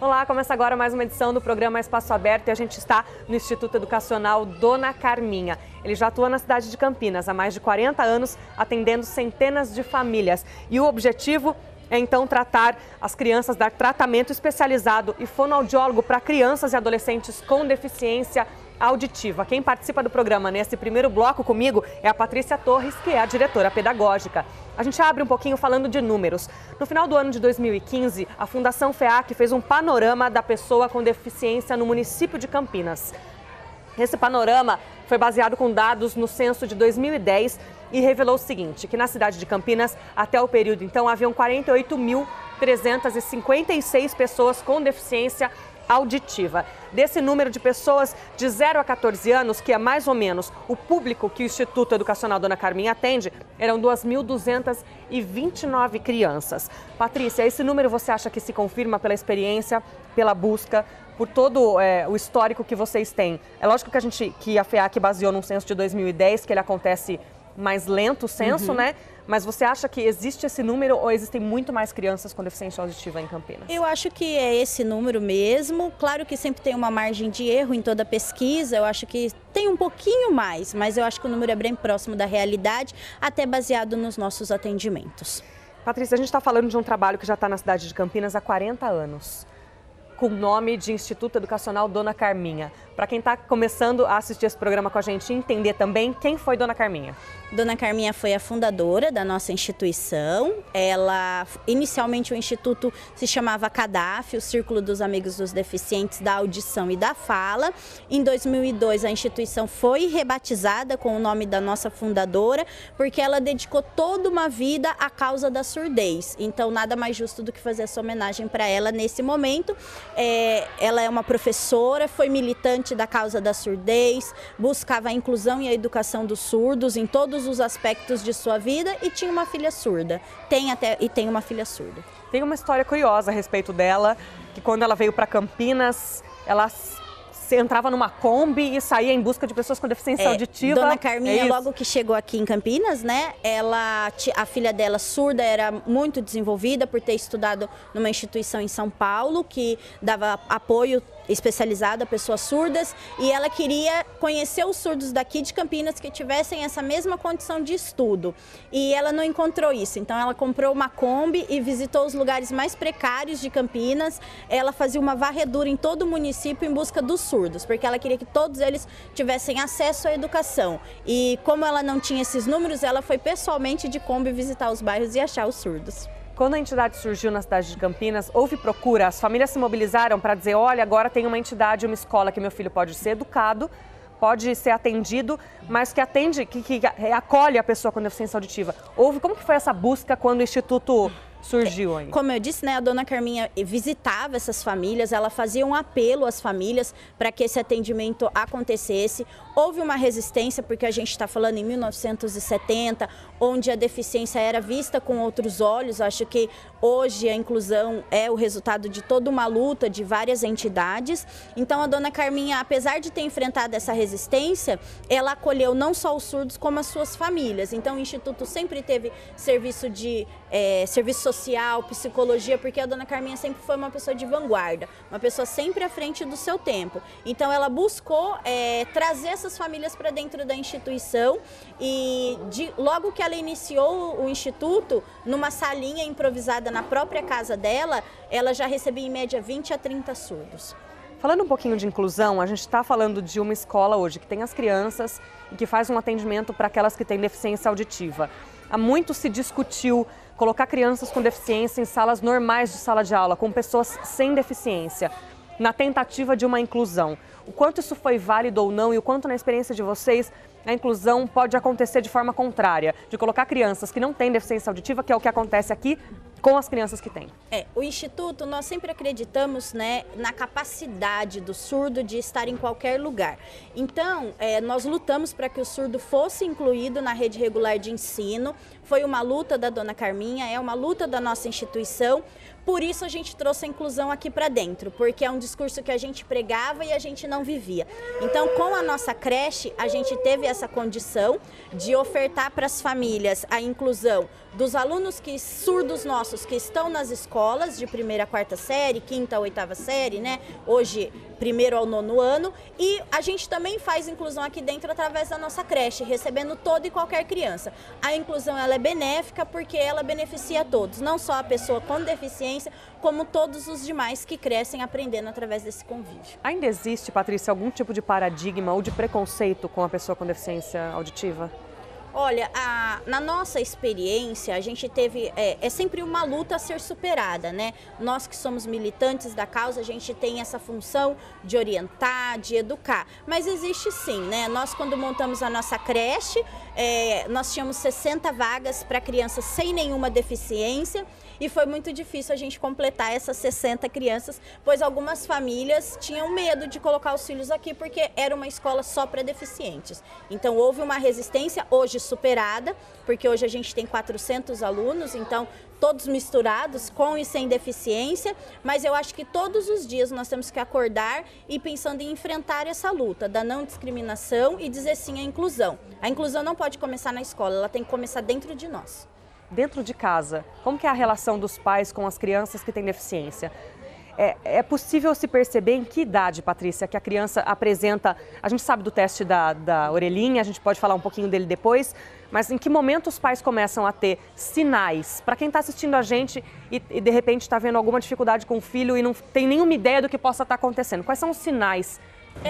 Olá, começa agora mais uma edição do programa Espaço Aberto e a gente está no Instituto Educacional Dona Carminha. Ele já atua na cidade de Campinas há mais de 40 anos, atendendo centenas de famílias. E o objetivo é então tratar as crianças, dar tratamento especializado e fonoaudiólogo para crianças e adolescentes com deficiência auditiva. Quem participa do programa nesse primeiro bloco comigo é a Patrícia Torres, que é a diretora pedagógica. A gente abre um pouquinho falando de números. No final do ano de 2015, a Fundação FEAC fez um panorama da pessoa com deficiência no município de Campinas. Esse panorama foi baseado com dados no censo de 2010 e revelou o seguinte, que na cidade de Campinas, até o período então, haviam 48.356 pessoas com deficiência auditiva. Desse número de pessoas de 0 a 14 anos, que é mais ou menos o público que o Instituto Educacional Dona Carminha atende, eram 2.229 crianças. Patrícia, esse número você acha que se confirma pela experiência, pela busca, por todo o histórico que vocês têm? É lógico que a FEAC baseou num censo de 2010, que ele acontece mais lento o censo, né? Mas você acha que existe esse número ou existem muito mais crianças com deficiência auditiva em Campinas? Eu acho que é esse número mesmo. Claro que sempre tem uma margem de erro em toda pesquisa. Eu acho que tem um pouquinho mais, mas eu acho que o número é bem próximo da realidade, até baseado nos nossos atendimentos. Patrícia, a gente está falando de um trabalho que já está na cidade de Campinas há 40 anos. Com o nome de Instituto Educacional Dona Carminha. Para quem está começando a assistir esse programa com a gente e entender também, quem foi Dona Carminha? Dona Carminha foi a fundadora da nossa instituição. Inicialmente o instituto se chamava CADAF, o Círculo dos Amigos dos Deficientes da Audição e da Fala. Em 2002 a instituição foi rebatizada com o nome da nossa fundadora, porque ela dedicou toda uma vida à causa da surdez. Então nada mais justo do que fazer essa homenagem para ela nesse momento. Ela é uma professora, foi militante da causa da surdez, buscava a inclusão e a educação dos surdos em todos os aspectos de sua vida e tinha uma filha surda. Tem uma filha surda. Tem uma história curiosa a respeito dela, que quando ela veio para Campinas, ela entrava numa Kombi e saía em busca de pessoas com deficiência auditiva. Dona Carminha, logo que chegou aqui em Campinas, né, a filha dela surda era muito desenvolvida por ter estudado numa instituição em São Paulo que dava apoio especializado a pessoas surdas, e ela queria conhecer os surdos daqui de Campinas que tivessem essa mesma condição de estudo. E ela não encontrou isso, então ela comprou uma Kombi e visitou os lugares mais precários de Campinas. Ela fazia uma varredura em todo o município em busca dos surdos, porque ela queria que todos eles tivessem acesso à educação. E como ela não tinha esses números, ela foi pessoalmente de Kombi visitar os bairros e achar os surdos. Quando a entidade surgiu na cidade de Campinas, houve procura, as famílias se mobilizaram para dizer, olha, agora tem uma entidade, uma escola que meu filho pode ser educado, pode ser atendido, mas que atende, que acolhe a pessoa com deficiência auditiva. Como que foi essa busca quando o Instituto surgiu aí? Como eu disse, né, a Dona Carminha visitava essas famílias, ela fazia um apelo às famílias para que esse atendimento acontecesse. Houve uma resistência, porque a gente está falando em 1970, onde a deficiência era vista com outros olhos. Acho que hoje a inclusão é o resultado de toda uma luta de várias entidades. Então a Dona Carminha, apesar de ter enfrentado essa resistência, ela acolheu não só os surdos, como as suas famílias. Então o Instituto sempre teve serviço social, psicologia, porque a Dona Carminha sempre foi uma pessoa de vanguarda, uma pessoa sempre à frente do seu tempo. Então ela buscou trazer essas famílias para dentro da instituição e logo que ela iniciou o Instituto, numa salinha improvisada na própria casa dela, ela já recebia em média 20 a 30 surdos. Falando um pouquinho de inclusão, a gente está falando de uma escola hoje que tem as crianças e que faz um atendimento para aquelas que têm deficiência auditiva. Há muito se discutiu colocar crianças com deficiência em salas normais de sala de aula, com pessoas sem deficiência, na tentativa de uma inclusão. O quanto isso foi válido ou não e o quanto, na experiência de vocês, a inclusão pode acontecer de forma contrária, de colocar crianças que não têm deficiência auditiva, que é o que acontece aqui, com as crianças que têm. O Instituto, nós sempre acreditamos, né, na capacidade do surdo de estar em qualquer lugar. Então, nós lutamos para que o surdo fosse incluído na rede regular de ensino. Foi uma luta da Dona Carminha, é uma luta da nossa instituição. Por isso a gente trouxe a inclusão aqui para dentro, porque é um discurso que a gente pregava e a gente não vivia. Então, com a nossa creche, a gente teve essa condição de ofertar para as famílias a inclusão dos alunos surdos nossos nossos que estão nas escolas de 1ª a 4ª série, 5ª a 8ª série, né? Hoje, 1º ao 9º ano. E a gente também faz inclusão aqui dentro através da nossa creche, recebendo toda e qualquer criança. A inclusão ela é benéfica porque ela beneficia a todos, não só a pessoa com deficiência, como todos os demais que crescem aprendendo através desse convívio. Ainda existe, Patrícia, algum tipo de paradigma ou de preconceito com a pessoa com deficiência auditiva? Olha, na nossa experiência, a gente teve, é sempre uma luta a ser superada, né? Nós que somos militantes da causa, a gente tem essa função de orientar, de educar. Mas existe sim, né? Nós quando montamos a nossa creche, nós tínhamos 60 vagas para crianças sem nenhuma deficiência e foi muito difícil a gente completar essas 60 crianças, pois algumas famílias tinham medo de colocar os filhos aqui porque era uma escola só para deficientes. Então houve uma resistência, hoje superada, porque hoje a gente tem 400 alunos, então todos misturados, com e sem deficiência, mas eu acho que todos os dias nós temos que acordar e pensando em enfrentar essa luta da não discriminação e dizer sim à inclusão. A inclusão não pode começar na escola, ela tem que começar dentro de nós. Dentro de casa, como que é a relação dos pais com as crianças que têm deficiência? É possível se perceber em que idade, Patrícia, que a criança apresenta... A gente sabe do teste da orelhinha, a gente pode falar um pouquinho dele depois, mas em que momento os pais começam a ter sinais? Para quem está assistindo a gente e de repente está vendo alguma dificuldade com o filho e não tem nenhuma ideia do que possa estar acontecendo, quais são os sinais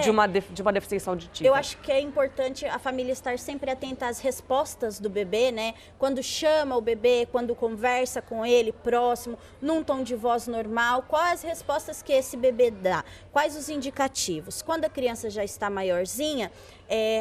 de uma deficiência auditiva? Eu acho que é importante a família estar sempre atenta às respostas do bebê, né? Quando chama o bebê, quando conversa com ele próximo, num tom de voz normal, quais as respostas que esse bebê dá, quais os indicativos. Quando a criança já está maiorzinha,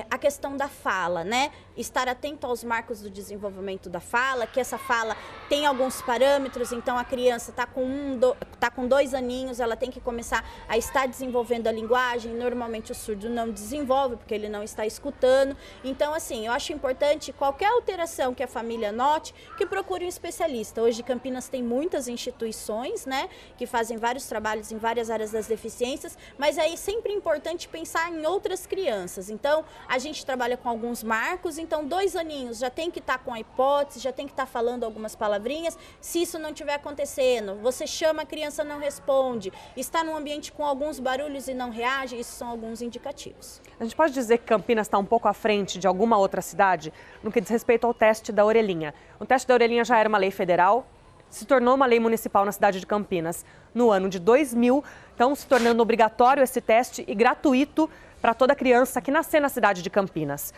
a questão da fala, né? Estar atento aos marcos do desenvolvimento da fala, que essa fala tem alguns parâmetros, então a criança está com 2 aninhos, ela tem que começar a estar desenvolvendo a linguagem. Normalmente o surdo não desenvolve porque ele não está escutando. Então, assim, eu acho importante qualquer alteração que a família note, que procure um especialista. Hoje Campinas tem muitas instituições, né, que fazem vários trabalhos em várias áreas das deficiências, mas é sempre importante pensar em outras crianças. Então, a gente trabalha com alguns marcos, então 2 aninhos já tem que estar com a hipótese, já tem que estar falando algumas palavrinhas. Se isso não estiver acontecendo, você chama, a criança não responde, está num ambiente com alguns barulhos e não reage, isso são alguns indicativos. A gente pode dizer que Campinas está um pouco à frente de alguma outra cidade no que diz respeito ao teste da orelhinha. O teste da orelhinha já era uma lei federal, se tornou uma lei municipal na cidade de Campinas no ano de 2000, então se tornando obrigatório esse teste e gratuito para toda criança que nascer na cidade de Campinas.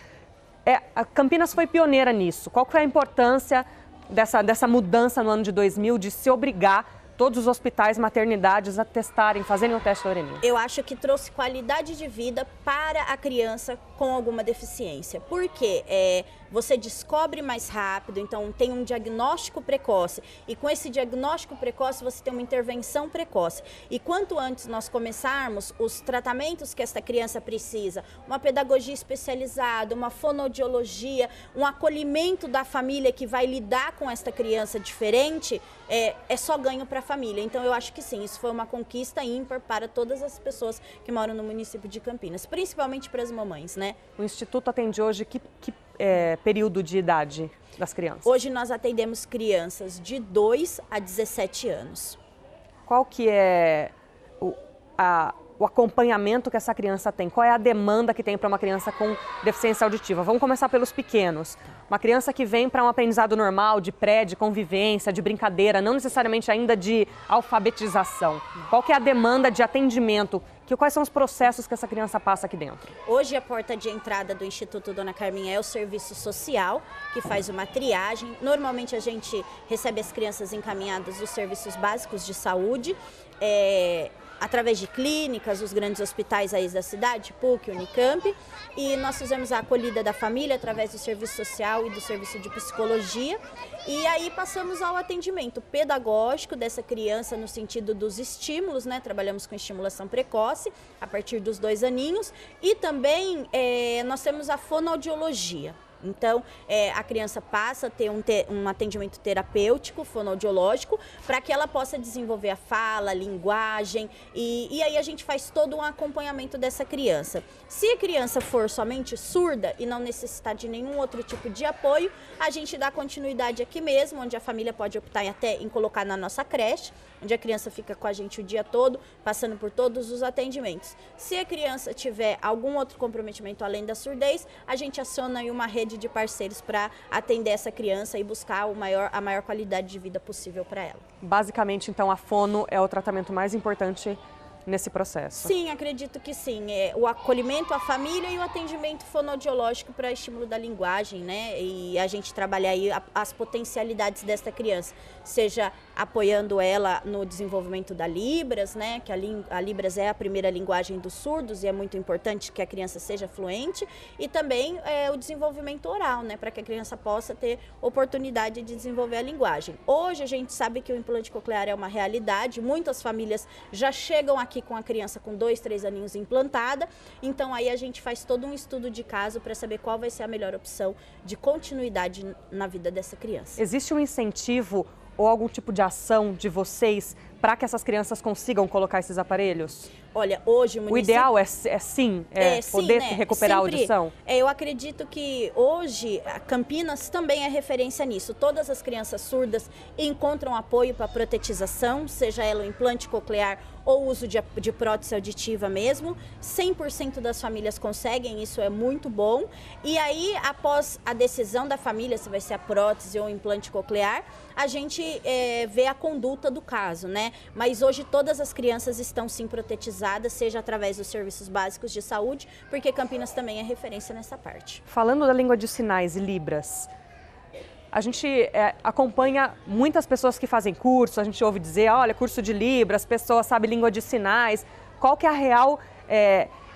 A Campinas foi pioneira nisso. Qual que foi a importância dessa mudança no ano de 2000 de se obrigar todos os hospitais, maternidades a testarem, fazerem o teste da orelhinha? Eu acho que trouxe qualidade de vida para a criança com alguma deficiência. Por quê? Você descobre mais rápido, então tem um diagnóstico precoce. E com esse diagnóstico precoce, você tem uma intervenção precoce. E quanto antes nós começarmos os tratamentos que essa criança precisa, uma pedagogia especializada, uma fonoaudiologia, um acolhimento da família que vai lidar com esta criança diferente, é só ganho para a família. Então eu acho que sim, isso foi uma conquista ímpar para todas as pessoas que moram no município de Campinas, principalmente para as mamães, né? O Instituto atende hoje que período de idade das crianças? Hoje nós atendemos crianças de 2 a 17 anos. Qual que é o acompanhamento que essa criança tem? Qual é a demanda que tem para uma criança com deficiência auditiva? Vamos começar pelos pequenos. Uma criança que vem para um aprendizado normal, de de convivência, de brincadeira, não necessariamente ainda de alfabetização. Qual que é a demanda de atendimento? Quais são os processos que essa criança passa aqui dentro? Hoje a porta de entrada do Instituto Dona Carminha é o serviço social, que faz uma triagem. Normalmente a gente recebe as crianças encaminhadas dos serviços básicos de saúde, através de clínicas, os grandes hospitais aí da cidade, PUC, Unicamp, e nós fizemos a acolhida da família através do serviço social e do serviço de psicologia, e aí passamos ao atendimento pedagógico dessa criança no sentido dos estímulos, né? Trabalhamos com estimulação precoce a partir dos 2 aninhos, e também nós temos a fonoaudiologia. Então, a criança passa a ter um atendimento terapêutico, fonoaudiológico, para que ela possa desenvolver a fala, a linguagem, e aí a gente faz todo um acompanhamento dessa criança. Se a criança for somente surda e não necessitar de nenhum outro tipo de apoio, a gente dá continuidade aqui mesmo, onde a família pode optar até em colocar na nossa creche, onde a criança fica com a gente o dia todo, passando por todos os atendimentos. Se a criança tiver algum outro comprometimento além da surdez, a gente aciona aí uma rede de parceiros para atender essa criança e buscar a maior qualidade de vida possível para ela. Basicamente, então, a fono é o tratamento mais importante nesse processo? Sim, acredito que sim. O acolhimento à família e o atendimento fonoaudiológico para estímulo da linguagem, né? E a gente trabalhar aí as potencialidades desta criança, seja apoiando ela no desenvolvimento da Libras, né? Que a Libras é a primeira linguagem dos surdos e é muito importante que a criança seja fluente, e também o desenvolvimento oral, né? Para que a criança possa ter oportunidade de desenvolver a linguagem. Hoje a gente sabe que o implante coclear é uma realidade, muitas famílias já chegam aqui com a criança com 2, 3 aninhos implantada, então aí a gente faz todo um estudo de caso para saber qual vai ser a melhor opção de continuidade na vida dessa criança. Existe um incentivo ou algum tipo de ação de vocês para que essas crianças consigam colocar esses aparelhos? Olha, hoje o ideal é sim, poder recuperar sempre, a audição? Eu acredito que hoje a Campinas também é referência nisso. Todas as crianças surdas encontram apoio para protetização, seja ela o implante coclear ou o uso de prótese auditiva mesmo. 100% das famílias conseguem, isso é muito bom. E aí, após a decisão da família, se vai ser a prótese ou o implante coclear, a gente vê a conduta do caso, né? Mas hoje todas as crianças estão sim protetizadas, seja através dos serviços básicos de saúde, porque Campinas também é referência nessa parte. Falando da língua de sinais e Libras, a gente acompanha muitas pessoas que fazem curso, a gente ouve dizer, olha, curso de Libras, pessoas sabem língua de sinais. Qual que é a real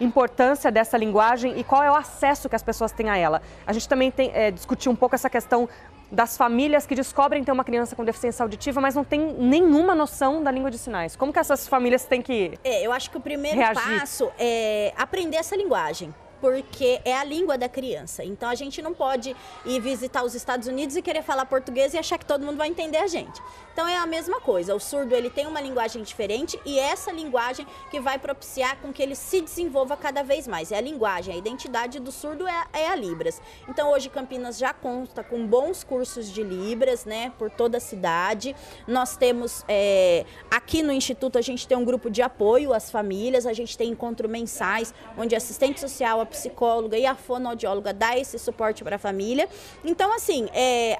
importância dessa linguagem e qual é o acesso que as pessoas têm a ela? A gente também discutiu um pouco essa questão das famílias que descobrem ter uma criança com deficiência auditiva, mas não tem nenhuma noção da língua de sinais. Como que essas famílias têm que eu acho que o primeiro reagir? Passo é aprender essa linguagem, porque é a língua da criança. Então a gente não pode ir visitar os Estados Unidos e querer falar português e achar que todo mundo vai entender a gente. Então é a mesma coisa, o surdo ele tem uma linguagem diferente e essa linguagem que vai propiciar com que ele se desenvolva cada vez mais. É a linguagem, a identidade do surdo é a Libras. Então hoje Campinas já consta com bons cursos de Libras, né, por toda a cidade. Nós temos, aqui no Instituto a gente tem um grupo de apoio às famílias, a gente tem encontros mensais, onde a assistente social, a psicóloga e a fonoaudióloga dá esse suporte para a família. Então assim,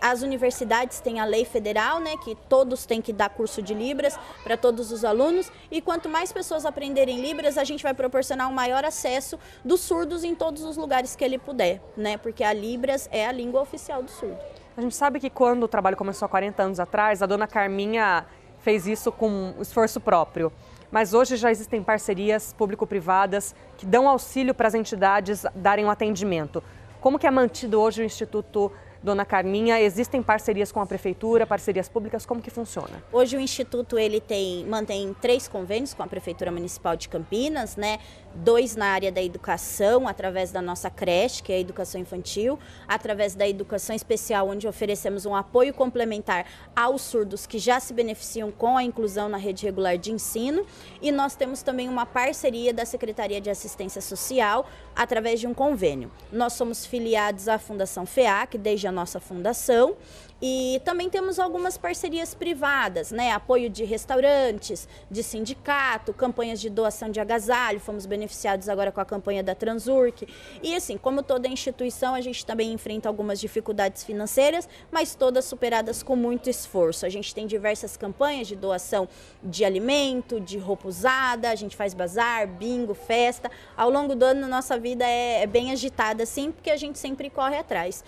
as universidades têm a lei federal, né, que todos têm que dar curso de Libras para todos os alunos, e quanto mais pessoas aprenderem Libras, a gente vai proporcionar um maior acesso dos surdos em todos os lugares que ele puder, né? Porque a Libras é a língua oficial do surdo. A gente sabe que quando o trabalho começou há 40 anos atrás, a dona Carminha fez isso com esforço próprio. Mas hoje já existem parcerias público-privadas que dão auxílio para as entidades darem um atendimento. Como que é mantido hoje o Instituto Dona Carminha? Existem parcerias com a Prefeitura, parcerias públicas, como que funciona? Hoje o Instituto ele mantém 3 convênios com a Prefeitura Municipal de Campinas, né? 2 na área da educação, através da nossa creche, que é a educação infantil, através da educação especial, onde oferecemos um apoio complementar aos surdos que já se beneficiam com a inclusão na rede regular de ensino. E nós temos também uma parceria da Secretaria de Assistência Social, através de um convênio. Nós somos filiados à Fundação FEAC, desde a nossa fundação, e também temos algumas parcerias privadas, né? Apoio de restaurantes, de sindicato, campanhas de doação de agasalho, fomos beneficiados agora com a campanha da Transurc. E assim, como toda instituição, a gente também enfrenta algumas dificuldades financeiras, mas todas superadas com muito esforço. A gente tem diversas campanhas de doação de alimento, de roupa usada, a gente faz bazar, bingo, festa. Ao longo do ano, nossa vida é bem agitada, assim, porque a gente sempre corre atrás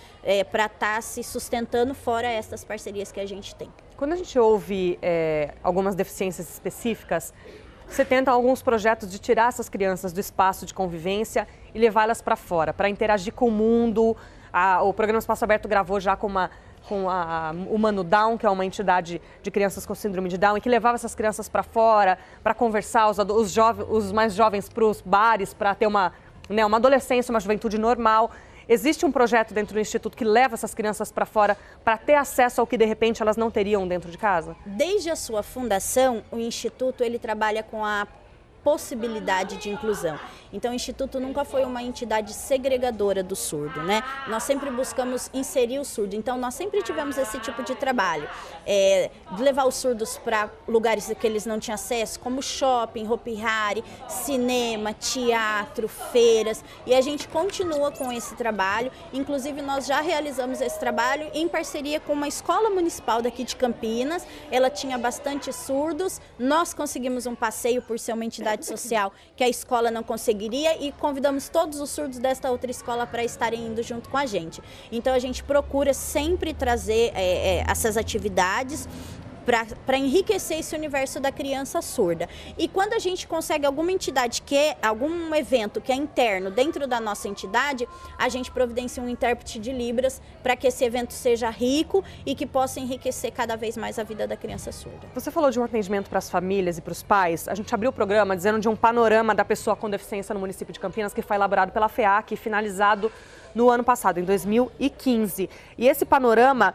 para estar se sustentando fora essas parcerias que a gente tem. Quando a gente ouve algumas deficiências específicas, você tenta alguns projetos de tirar essas crianças do espaço de convivência e levá-las para fora, para interagir com o mundo. O programa Espaço Aberto gravou já com a Humano Down, que é uma entidade de crianças com síndrome de Down, e que levava essas crianças para fora, para conversar, os mais jovens para os bares, para ter uma adolescência, uma juventude normal. Existe um projeto dentro do Instituto que leva essas crianças para fora para ter acesso ao que de repente elas não teriam dentro de casa? Desde a sua fundação, o Instituto ele trabalha com a possibilidade de inclusão. Então, o Instituto nunca foi uma entidade segregadora do surdo, né? Nós sempre buscamos inserir o surdo, então nós sempre tivemos esse tipo de trabalho, de levar os surdos para lugares que eles não tinham acesso, como shopping, Hopi Hari, cinema, teatro, feiras, e a gente continua com esse trabalho. Inclusive, nós já realizamos esse trabalho em parceria com uma escola municipal daqui de Campinas. Ela tinha bastante surdos, nós conseguimos um passeio por ser uma entidade social que a escola não conseguiria e convidamos todos os surdos desta outra escola para estarem indo junto com a gente. Então a gente procura sempre trazer essas atividades para enriquecer esse universo da criança surda. E quando a gente consegue alguma entidade algum evento que é interno dentro da nossa entidade, a gente providencia um intérprete de Libras para que esse evento seja rico e que possa enriquecer cada vez mais a vida da criança surda. Você falou de um atendimento para as famílias e para os pais. A gente abriu o programa dizendo de um panorama da pessoa com deficiência no município de Campinas que foi elaborado pela FEAC e finalizado no ano passado, em 2015. E esse panorama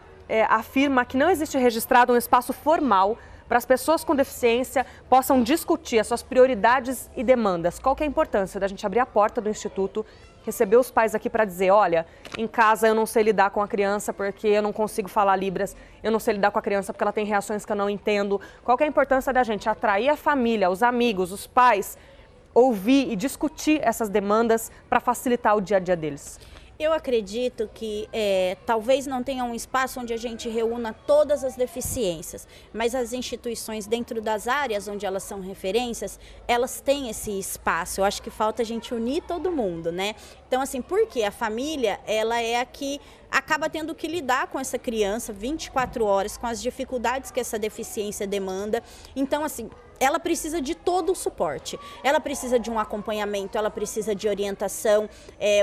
afirma que não existe registrado um espaço formal para as pessoas com deficiência possam discutir as suas prioridades e demandas. Qual que é a importância da gente abrir a porta do Instituto, receber os pais aqui para dizer, olha, em casa eu não sei lidar com a criança porque eu não consigo falar Libras, eu não sei lidar com a criança porque ela tem reações que eu não entendo. Qual que é a importância da gente atrair a família, os amigos, os pais, ouvir e discutir essas demandas para facilitar o dia a dia deles? Eu acredito que talvez não tenha um espaço onde a gente reúna todas as deficiências, mas as instituições dentro das áreas onde elas são referências, elas têm esse espaço. Eu acho que falta a gente unir todo mundo, né? Então, assim, porque a família, ela é a que acaba tendo que lidar com essa criança 24 horas, com as dificuldades que essa deficiência demanda. Então, assim, ela precisa de todo o suporte, ela precisa de um acompanhamento, ela precisa de orientação.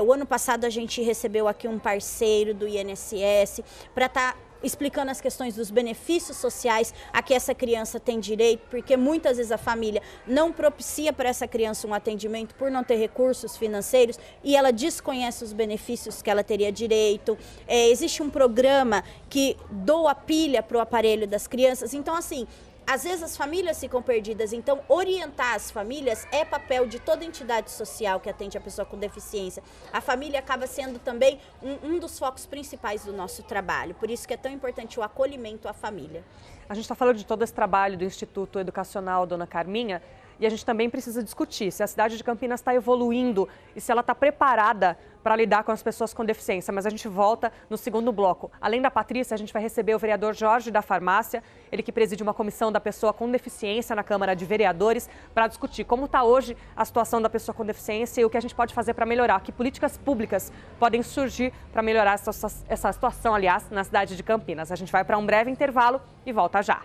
O ano passado a gente recebeu aqui um parceiro do INSS para estar explicando as questões dos benefícios sociais a que essa criança tem direito, porque muitas vezes a família não propicia para essa criança um atendimento por não ter recursos financeiros e ela desconhece os benefícios que ela teria direito. Existe um programa que doa pilha para o aparelho das crianças, então assim, às vezes as famílias ficam perdidas, então orientar as famílias é papel de toda entidade social que atende a pessoa com deficiência. A família acaba sendo também um dos focos principais do nosso trabalho, por isso que é tão importante o acolhimento à família. A gente está falando de todo esse trabalho do Instituto Educacional Dona Carminha e a gente também precisa discutir se a cidade de Campinas está evoluindo e se ela está preparada para lidar com as pessoas com deficiência, mas a gente volta no segundo bloco. Além da Patrícia, a gente vai receber o vereador Jorge da Farmácia, ele que preside uma comissão da pessoa com deficiência na Câmara de Vereadores, para discutir como está hoje a situação da pessoa com deficiência e o que a gente pode fazer para melhorar, que políticas públicas podem surgir para melhorar essa situação, aliás, na cidade de Campinas. A gente vai para um breve intervalo e volta já.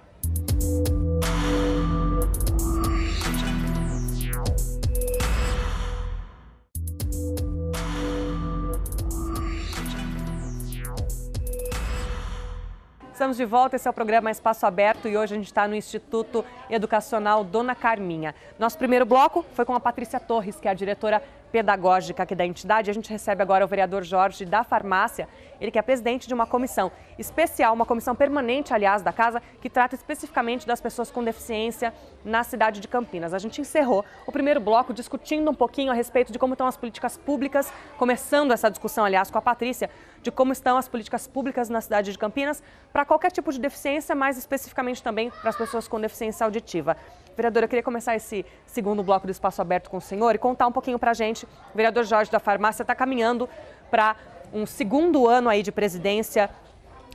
Estamos de volta, esse é o programa Espaço Aberto e hoje a gente está no Instituto Educacional Dona Carminha. Nosso primeiro bloco foi com a Patrícia Torres, que é a diretora pedagógica aqui da entidade. A gente recebe agora o vereador Jorge da Farmácia, ele que é presidente de uma comissão especial, uma comissão permanente, aliás, da casa, que trata especificamente das pessoas com deficiência na cidade de Campinas. A gente encerrou o primeiro bloco discutindo um pouquinho a respeito de como estão as políticas públicas, começando essa discussão, aliás, com a Patrícia, de como estão as políticas públicas na cidade de Campinas para qualquer tipo de deficiência, mas especificamente também para as pessoas com deficiência auditiva. Vereadora, eu queria começar esse segundo bloco do Espaço Aberto com o senhor e contar um pouquinho para a gente. O vereador Jorge da Farmácia está caminhando para um segundo ano aí de presidência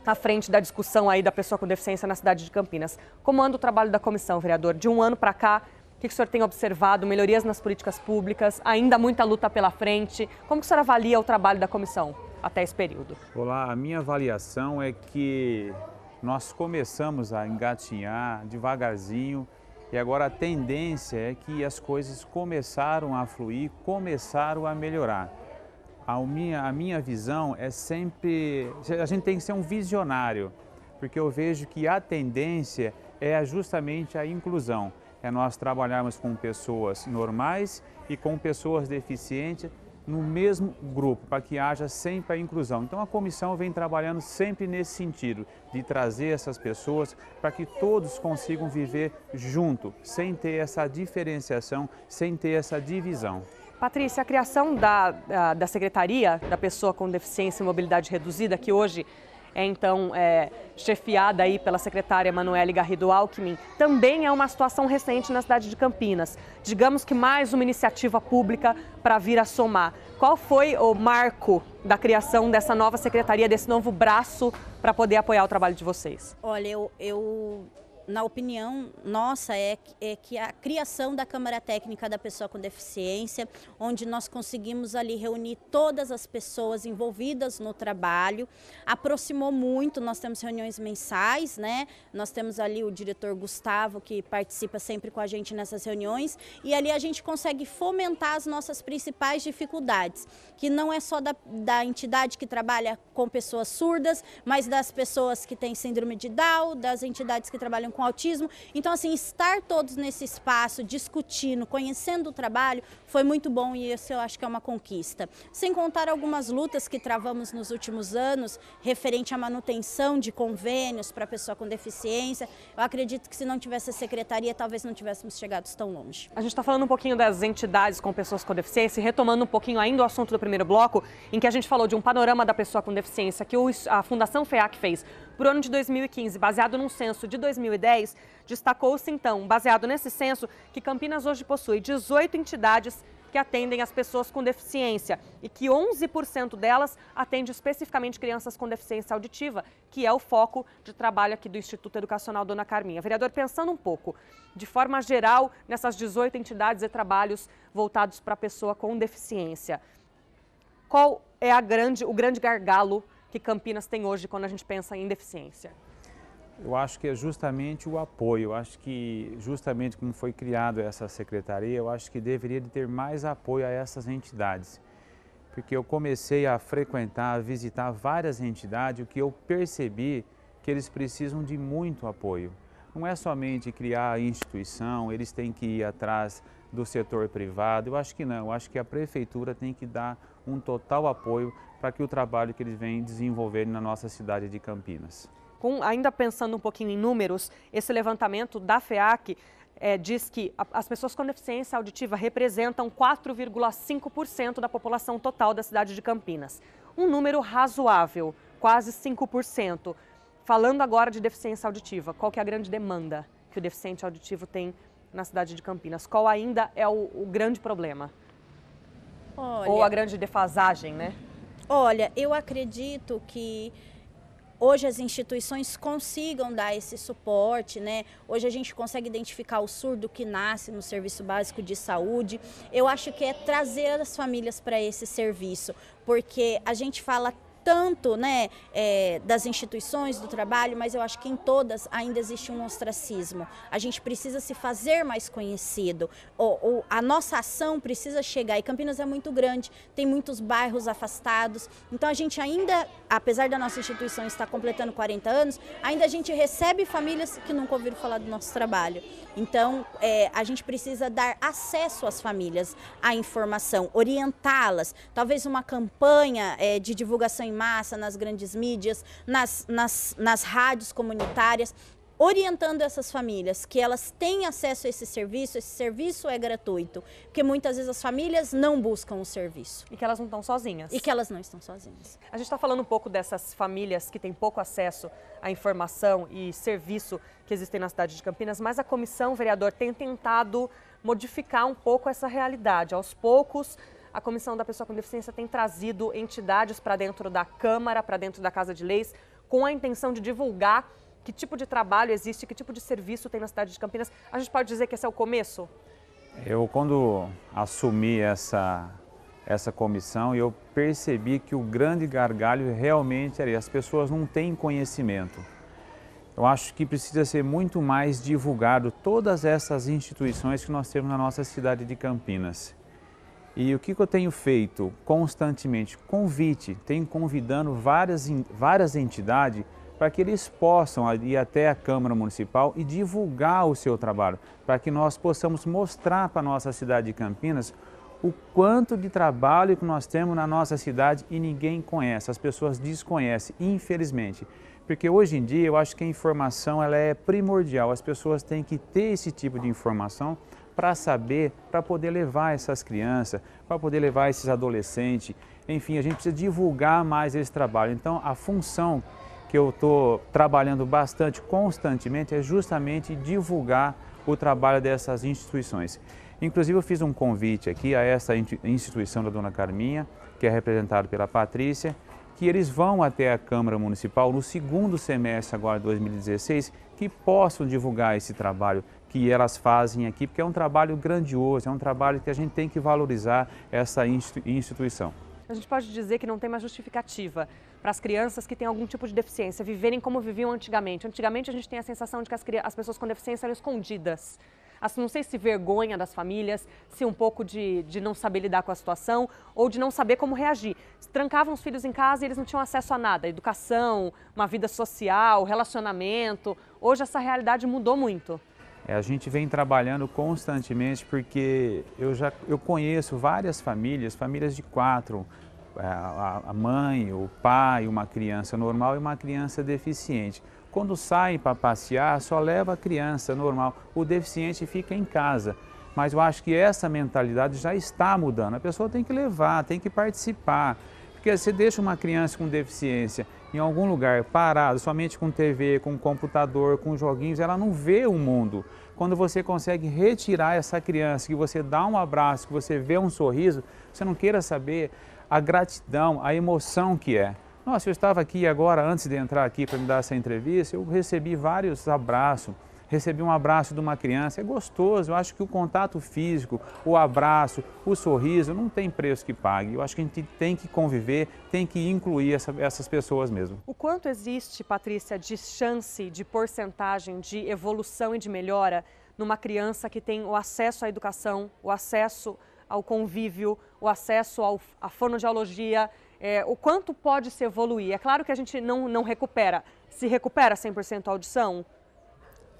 à frente da discussão aí da pessoa com deficiência na cidade de Campinas. Como anda o trabalho da comissão, vereador? De um ano para cá, o que o senhor tem observado? Melhorias nas políticas públicas? Ainda muita luta pela frente? Como que o senhor avalia o trabalho da comissão até esse período? Olá, a minha avaliação é que nós começamos a engatinhar devagarzinho e agora a tendência é que as coisas começaram a fluir, começaram a melhorar. A minha visão é sempre, a gente tem que ser um visionário, porque eu vejo que a tendência é justamente a inclusão. É nós trabalharmos com pessoas normais e com pessoas deficientes no mesmo grupo, para que haja sempre a inclusão. Então a comissão vem trabalhando sempre nesse sentido, de trazer essas pessoas para que todos consigam viver junto, sem ter essa diferenciação, sem ter essa divisão. Patrícia, a criação da Secretaria da Pessoa com Deficiência e Mobilidade Reduzida, que hoje é chefiada aí pela secretária Manoele Garrido Alckmin, também é uma situação recente na cidade de Campinas. Digamos que mais uma iniciativa pública para vir a somar. Qual foi o marco da criação dessa nova secretaria, desse novo braço para poder apoiar o trabalho de vocês? Olha, na opinião nossa, é que a criação da Câmara Técnica da Pessoa com Deficiência, onde nós conseguimos ali reunir todas as pessoas envolvidas no trabalho, aproximou muito. Nós temos reuniões mensais, né? Nós temos ali o diretor Gustavo, que participa sempre com a gente nessas reuniões, e ali a gente consegue fomentar as nossas principais dificuldades, que não é só da entidade que trabalha com pessoas surdas, mas das pessoas que têm síndrome de Down, das entidades que trabalham com autismo. Então, assim, estar todos nesse espaço, discutindo, conhecendo o trabalho, foi muito bom, e isso eu acho que é uma conquista. Sem contar algumas lutas que travamos nos últimos anos, referente à manutenção de convênios para a pessoa com deficiência. Eu acredito que se não tivesse a secretaria, talvez não tivéssemos chegado tão longe. A gente está falando um pouquinho das entidades com pessoas com deficiência, e retomando um pouquinho ainda o assunto do primeiro bloco, em que a gente falou de um panorama da pessoa com deficiência que a Fundação FEAC fez para o ano de 2015, baseado num censo de 2010, destacou-se então, baseado nesse censo, que Campinas hoje possui 18 entidades que atendem as pessoas com deficiência e que 11% delas atendem especificamente crianças com deficiência auditiva, que é o foco de trabalho aqui do Instituto Educacional Dona Carminha. Vereador, pensando um pouco, de forma geral, nessas 18 entidades e trabalhos voltados para a pessoa com deficiência, qual é o grande gargalo que Campinas tem hoje quando a gente pensa em deficiência? Eu acho que é justamente o apoio. Eu acho que justamente como foi criada essa secretaria, eu acho que deveria ter mais apoio a essas entidades. Porque eu comecei a frequentar, a visitar várias entidades, o que eu percebi que eles precisam de muito apoio. Não é somente criar a instituição, eles têm que ir atrás do setor privado. Eu acho que não, eu acho que a prefeitura tem que dar um total apoio para que o trabalho que eles vêm desenvolver na nossa cidade de Campinas. Ainda pensando um pouquinho em números, esse levantamento da FEAC diz que as pessoas com deficiência auditiva representam 4,5% da população total da cidade de Campinas. Um número razoável, quase 5%. Falando agora de deficiência auditiva, qual que é a grande demanda que o deficiente auditivo tem na cidade de Campinas? Qual ainda é o grande problema? Ou a grande defasagem, né? Olha, eu acredito que hoje as instituições consigam dar esse suporte, né? Hoje a gente consegue identificar o surdo que nasce no Serviço Básico de Saúde. Eu acho que é trazer as famílias para esse serviço, porque a gente fala tanto, né, das instituições do trabalho, mas eu acho que em todas ainda existe um ostracismo. A gente precisa se fazer mais conhecido, a nossa ação precisa chegar, e Campinas é muito grande, tem muitos bairros afastados, então a gente ainda, apesar da nossa instituição estar completando 40 anos, ainda a gente recebe famílias que nunca ouviram falar do nosso trabalho. Então, a gente precisa dar acesso às famílias à informação, orientá-las, talvez uma campanha de divulgação em massa nas grandes mídias, nas rádios comunitárias, orientando essas famílias que elas têm acesso a esse serviço é gratuito, porque muitas vezes as famílias não buscam o serviço. E que elas não estão sozinhas. E que elas não estão sozinhas. A gente está falando um pouco dessas famílias que têm pouco acesso à informação e serviço que existem na cidade de Campinas, mas a comissão, vereador, tem tentado modificar um pouco essa realidade. Aos poucos, a Comissão da Pessoa com Deficiência tem trazido entidades para dentro da Câmara, para dentro da Casa de Leis, com a intenção de divulgar que tipo de trabalho existe, que tipo de serviço tem na cidade de Campinas. A gente pode dizer que esse é o começo? Eu, quando assumi essa comissão, eu percebi que o grande gargalo realmente era as pessoas não têm conhecimento. Eu acho que precisa ser muito mais divulgado todas essas instituições que nós temos na nossa cidade de Campinas. E o que eu tenho feito constantemente? Tenho convidando várias entidades para que eles possam ir até a Câmara Municipal e divulgar o seu trabalho, para que nós possamos mostrar para a nossa cidade de Campinas o quanto de trabalho que nós temos na nossa cidade e ninguém conhece, as pessoas desconhecem, infelizmente. Porque hoje em dia eu acho que a informação ela é primordial, as pessoas têm que ter esse tipo de informação para saber, para poder levar essas crianças, para poder levar esses adolescentes, enfim, a gente precisa divulgar mais esse trabalho. Então a função que eu estou trabalhando bastante, constantemente, é justamente divulgar o trabalho dessas instituições. Inclusive eu fiz um convite aqui a essa instituição da Dona Carminha, que é representada pela Patrícia, que eles vão até a Câmara Municipal no segundo semestre agora de 2016, que possam divulgar esse trabalho que elas fazem aqui, porque é um trabalho grandioso, é um trabalho que a gente tem que valorizar essa instituição. A gente pode dizer que não tem mais justificativa para as crianças que têm algum tipo de deficiência viverem como viviam antigamente. Antigamente a gente tem a sensação de que as pessoas com deficiência eram escondidas. Assim, não sei se vergonha das famílias, se um pouco de não saber lidar com a situação ou de não saber como reagir. Trancavam os filhos em casa e eles não tinham acesso a nada, educação, uma vida social, relacionamento. Hoje essa realidade mudou muito. A gente vem trabalhando constantemente porque eu conheço várias famílias de 4, a mãe, o pai, uma criança normal e uma criança deficiente. Quando saem para passear, só leva a criança normal, o deficiente fica em casa. Mas eu acho que essa mentalidade já está mudando, a pessoa tem que levar, tem que participar. Porque você deixa uma criança com deficiência em algum lugar parado, somente com TV, com computador, com joguinhos, ela não vê o mundo. Quando você consegue retirar essa criança, que você dá um abraço, que você vê um sorriso, você não queira saber a gratidão, a emoção que é. Nossa, eu estava aqui agora, antes de entrar aqui para me dar essa entrevista, eu recebi vários abraços. Recebi um abraço de uma criança, é gostoso, eu acho que o contato físico, o abraço, o sorriso, não tem preço que pague. Eu acho que a gente tem que conviver, tem que incluir essas pessoas mesmo. O quanto existe, Patrícia, de chance, de porcentagem, de evolução e de melhora numa criança que tem o acesso à educação, o acesso ao convívio, o acesso à fonoaudiologia, o quanto pode se evoluir? É claro que a gente não recupera. Se recupera 100% a audição?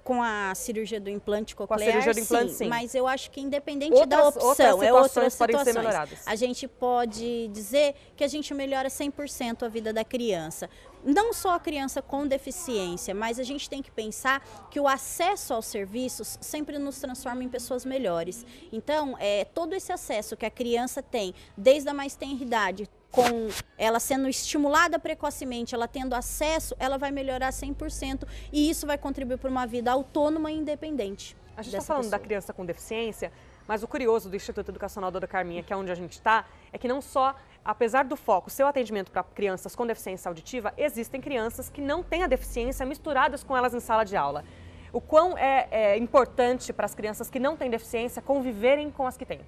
Com a cirurgia do implante coclear, cirurgia do implante, sim. Mas eu acho que independente da opção, outras situações podem ser melhoradas. A gente pode dizer que a gente melhora 100% a vida da criança. Não só a criança com deficiência, mas a gente tem que pensar que o acesso aos serviços sempre nos transforma em pessoas melhores. Então, todo esse acesso que a criança tem, desde a mais tenra idade, com ela sendo estimulada precocemente, ela tendo acesso, ela vai melhorar 100% e isso vai contribuir para uma vida autônoma e independente. A gente está falando da criança com deficiência, mas o curioso do Instituto Educacional Dona Carminha, que é onde a gente está, é que não só, apesar do foco, seu atendimento para crianças com deficiência auditiva, existem crianças que não têm a deficiência misturadas com elas em sala de aula. O quão é importante para as crianças que não têm deficiência conviverem com as que têm?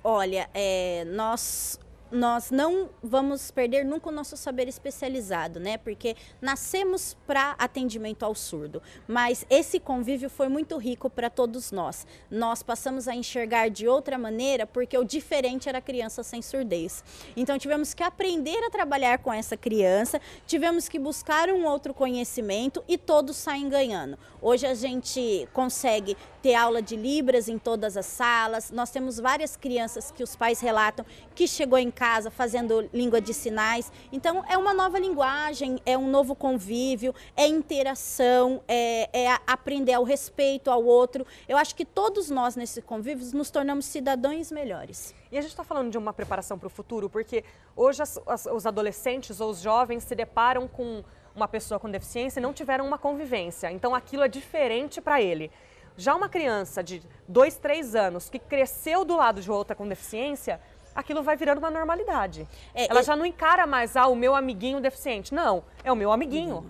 Olha, nós não vamos perder nunca o nosso saber especializado, né? Porque nascemos para atendimento ao surdo, mas esse convívio foi muito rico para todos nós. Nós passamos a enxergar de outra maneira porque o diferente era a criança sem surdez. Então tivemos que aprender a trabalhar com essa criança, tivemos que buscar um outro conhecimento e todos saem ganhando. Hoje a gente consegue ter aula de Libras em todas as salas, nós temos várias crianças que os pais relatam que chegou em casa fazendo língua de sinais. Então é uma nova linguagem, é um novo convívio, é interação, é aprender ao respeito ao outro. Eu acho que todos nós nesse convívio nos tornamos cidadãos melhores. E a gente está falando de uma preparação para o futuro, porque hoje os adolescentes ou os jovens se deparam com uma pessoa com deficiência e não tiveram uma convivência. Então aquilo é diferente para ele. Já uma criança de 2, 3 anos que cresceu do lado de outra com deficiência, aquilo vai virando uma normalidade. Ela já não encara mais o meu amiguinho deficiente. Não, é o meu amiguinho.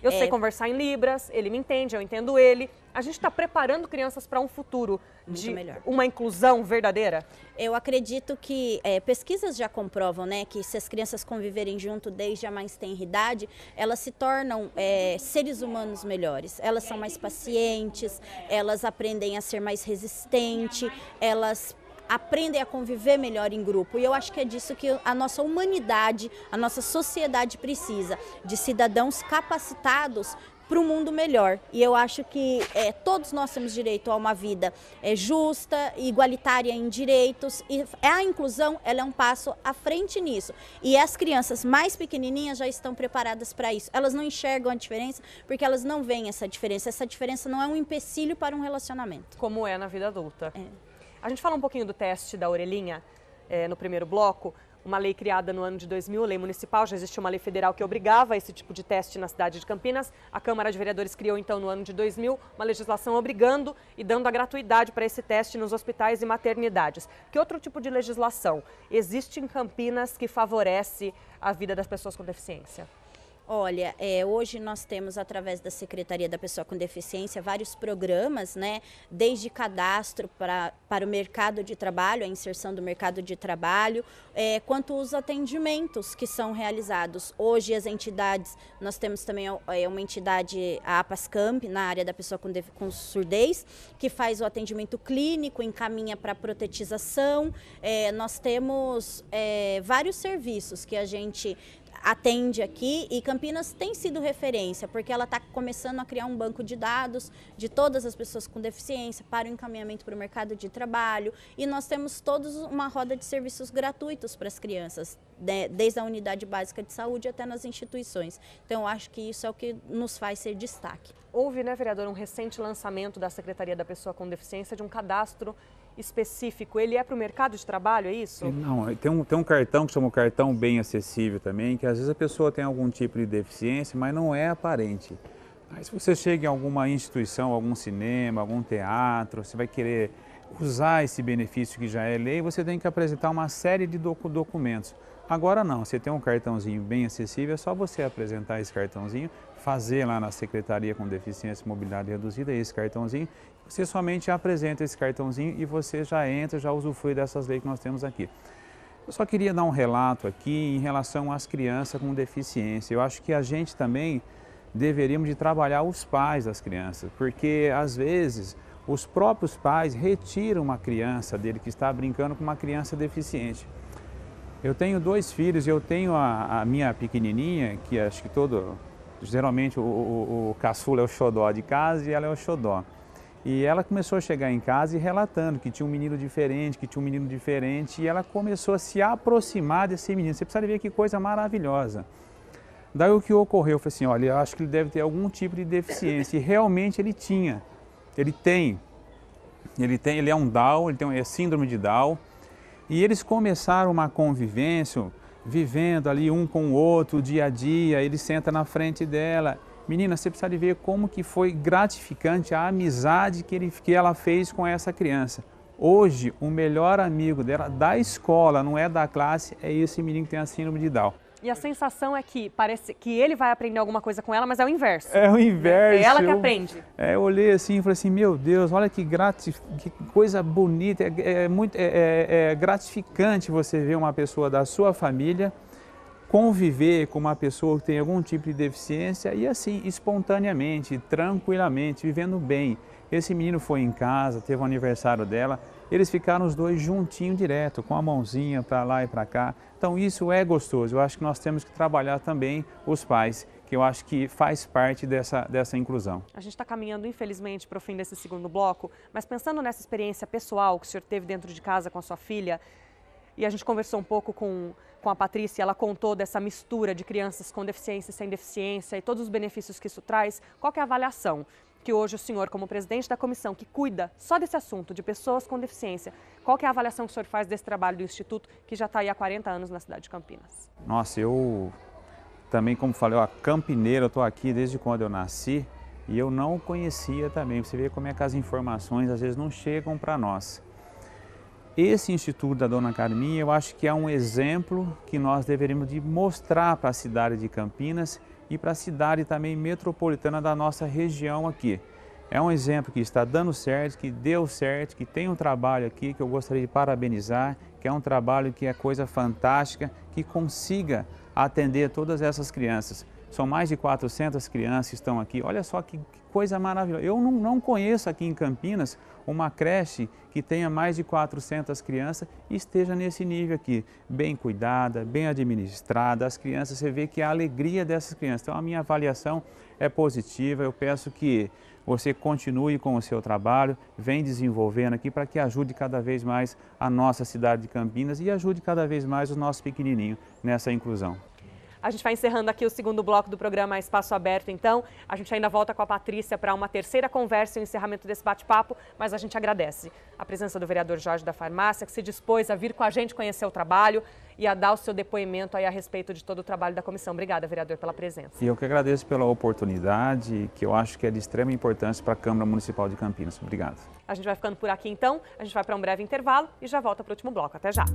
Eu sei conversar em Libras, ele me entende, eu entendo ele. A gente está preparando crianças para um futuro de uma inclusão verdadeira? Eu acredito que pesquisas já comprovam, né, que se as crianças conviverem junto desde a mais tenra idade, elas se tornam seres humanos melhores. Elas são mais pacientes, elas aprendem a ser mais resistentes, elas aprendem a conviver melhor em grupo. E eu acho que é disso que a nossa humanidade, a nossa sociedade precisa, de cidadãos capacitados para um mundo melhor. E eu acho que todos nós temos direito a uma vida justa, igualitária em direitos, e a inclusão ela é um passo à frente nisso. E as crianças mais pequenininhas já estão preparadas para isso. Elas não enxergam a diferença porque elas não veem essa diferença. Essa diferença não é um empecilho para um relacionamento. Como é na vida adulta. A gente fala um pouquinho do teste da orelhinha no primeiro bloco. Uma lei criada no ano de 2000, lei municipal, já existia uma lei federal que obrigava esse tipo de teste na cidade de Campinas. A Câmara de Vereadores criou então no ano de 2000 uma legislação obrigando e dando a gratuidade para esse teste nos hospitais e maternidades. Que outro tipo de legislação existe em Campinas que favorece a vida das pessoas com deficiência? Olha, hoje nós temos, através da Secretaria da Pessoa com Deficiência, vários programas, né? Desde cadastro para o mercado de trabalho, a inserção do mercado de trabalho, quanto os atendimentos que são realizados. Hoje as entidades, nós temos também uma entidade, a APASCamp, na área da pessoa com surdez, que faz o atendimento clínico, encaminha para protetização. Nós temos vários serviços que a gente atende aqui, e Campinas tem sido referência, porque ela está começando a criar um banco de dados de todas as pessoas com deficiência para o encaminhamento para o mercado de trabalho, e nós temos todos uma roda de serviços gratuitos para as crianças, né, desde a unidade básica de saúde até nas instituições. Então, eu acho que isso é o que nos faz ser destaque. Houve, né, vereador, um recente lançamento da Secretaria da Pessoa com Deficiência de um cadastro específico. Ele é para o mercado de trabalho, é isso? Não, tem um cartão que chama o cartão bem acessível também, que às vezes a pessoa tem algum tipo de deficiência, mas não é aparente. Aí se você chega em alguma instituição, algum cinema, algum teatro, você vai querer usar esse benefício que já é lei, você tem que apresentar uma série de documentos. Agora não, você tem um cartãozinho bem acessível, é só você apresentar esse cartãozinho, fazer lá na Secretaria com Deficiência e Mobilidade Reduzida esse cartãozinho, você somente apresenta esse cartãozinho e você já entra, já usufrui dessas leis que nós temos aqui. Eu só queria dar um relato aqui em relação às crianças com deficiência. Eu acho que a gente também deveríamos de trabalhar os pais das crianças, porque às vezes os próprios pais retiram uma criança dele que está brincando com uma criança deficiente. Eu tenho 2 filhos, eu tenho a minha pequenininha, que acho que geralmente o caçula é o xodó de casa e ela é o xodó. E ela começou a chegar em casa e relatando que tinha um menino diferente, e ela começou a se aproximar desse menino. Você precisa ver que coisa maravilhosa. Daí o que ocorreu, eu falei assim, olha, eu acho que ele deve ter algum tipo de deficiência, e realmente ele tinha, ele é um Down, ele tem síndrome de Down, e eles começaram uma convivência, vivendo ali um com o outro, dia a dia, ele senta na frente dela. Menina, você precisa de ver como que foi gratificante a amizade que ela fez com essa criança. Hoje, o melhor amigo dela da escola, não é da classe, é esse menino que tem a síndrome de Down. E a sensação é que parece que ele vai aprender alguma coisa com ela, mas é o inverso. É o inverso. É ela que aprende. Eu olhei assim e falei assim, meu Deus, olha que coisa bonita, é gratificante você ver uma pessoa da sua família conviver com uma pessoa que tem algum tipo de deficiência e assim, espontaneamente, tranquilamente, vivendo bem. Esse menino foi em casa, teve o aniversário dela, eles ficaram os dois juntinhos direto, com a mãozinha para lá e para cá. Então isso é gostoso, eu acho que nós temos que trabalhar também os pais, que eu acho que faz parte dessa inclusão. A gente está caminhando, infelizmente, para o fim desse segundo bloco, mas pensando nessa experiência pessoal que o senhor teve dentro de casa com a sua filha, e a gente conversou um pouco com a Patrícia, ela contou dessa mistura de crianças com deficiência e sem deficiência e todos os benefícios que isso traz. Qual que é a avaliação que hoje o senhor, como presidente da comissão que cuida só desse assunto de pessoas com deficiência, qual que é a avaliação que o senhor faz desse trabalho do Instituto que já está aí há 40 anos na cidade de Campinas? Nossa, eu também, como falei, campineiro, eu estou aqui desde quando eu nasci e eu não conhecia também. Você vê como é que as informações às vezes não chegam para nós. Esse Instituto da Dona Carminha, eu acho que é um exemplo que nós deveríamos de mostrar para a cidade de Campinas e para a cidade também metropolitana da nossa região aqui. É um exemplo que está dando certo, que deu certo, que tem um trabalho aqui que eu gostaria de parabenizar, que é um trabalho que é coisa fantástica, que consiga atender todas essas crianças. São mais de 400 crianças que estão aqui. Olha só que coisa maravilhosa. Eu não conheço aqui em Campinas uma creche que tenha mais de 400 crianças e esteja nesse nível aqui, bem cuidada, bem administrada. As crianças, você vê que a alegria dessas crianças. Então, a minha avaliação é positiva. Eu peço que você continue com o seu trabalho, vem desenvolvendo aqui para que ajude cada vez mais a nossa cidade de Campinas e ajude cada vez mais os nossos pequenininhos nessa inclusão. A gente vai encerrando aqui o segundo bloco do programa Espaço Aberto, então. A gente ainda volta com a Patrícia para uma terceira conversa e o encerramento desse bate-papo, mas a gente agradece a presença do vereador Jorge da Farmácia, que se dispôs a vir com a gente conhecer o trabalho e a dar o seu depoimento aí a respeito de todo o trabalho da comissão. Obrigada, vereador, pela presença. E eu que agradeço pela oportunidade, que eu acho que é de extrema importância para a Câmara Municipal de Campinas. Obrigado. A gente vai ficando por aqui, então. A gente vai para um breve intervalo e já volta para o último bloco. Até já.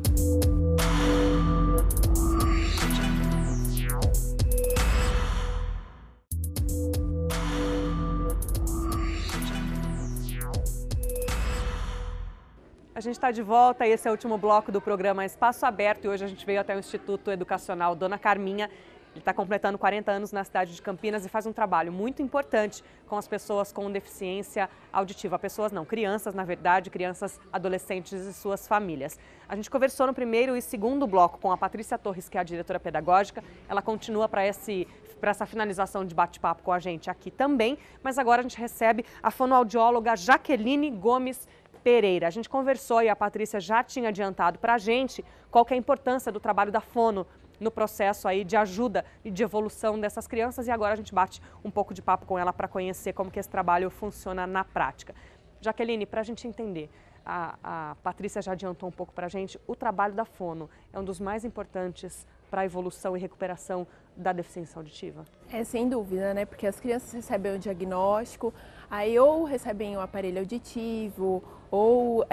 A gente está de volta e esse é o último bloco do programa Espaço Aberto e hoje a gente veio até o Instituto Educacional Dona Carminha. Ele está completando 40 anos na cidade de Campinas e faz um trabalho muito importante com as pessoas com deficiência auditiva. Pessoas não, crianças, na verdade, crianças, adolescentes e suas famílias. A gente conversou no primeiro e segundo bloco com a Patrícia Torres, que é a diretora pedagógica. Ela continua para essa finalização de bate-papo com a gente aqui também, mas agora a gente recebe a fonoaudióloga Jaqueline Gomes Pereira. A gente conversou e a Patrícia já tinha adiantado para a gente qual que é a importância do trabalho da fono no processo aí de ajuda e de evolução dessas crianças e agora a gente bate um pouco de papo com ela para conhecer como que esse trabalho funciona na prática. Jaqueline, para a gente entender, a Patrícia já adiantou um pouco para a gente, o trabalho da fono é um dos mais importantes para a evolução e recuperação da deficiência auditiva? Sem dúvida, né? Porque as crianças recebem o diagnóstico, aí ou recebem o aparelho auditivo, ou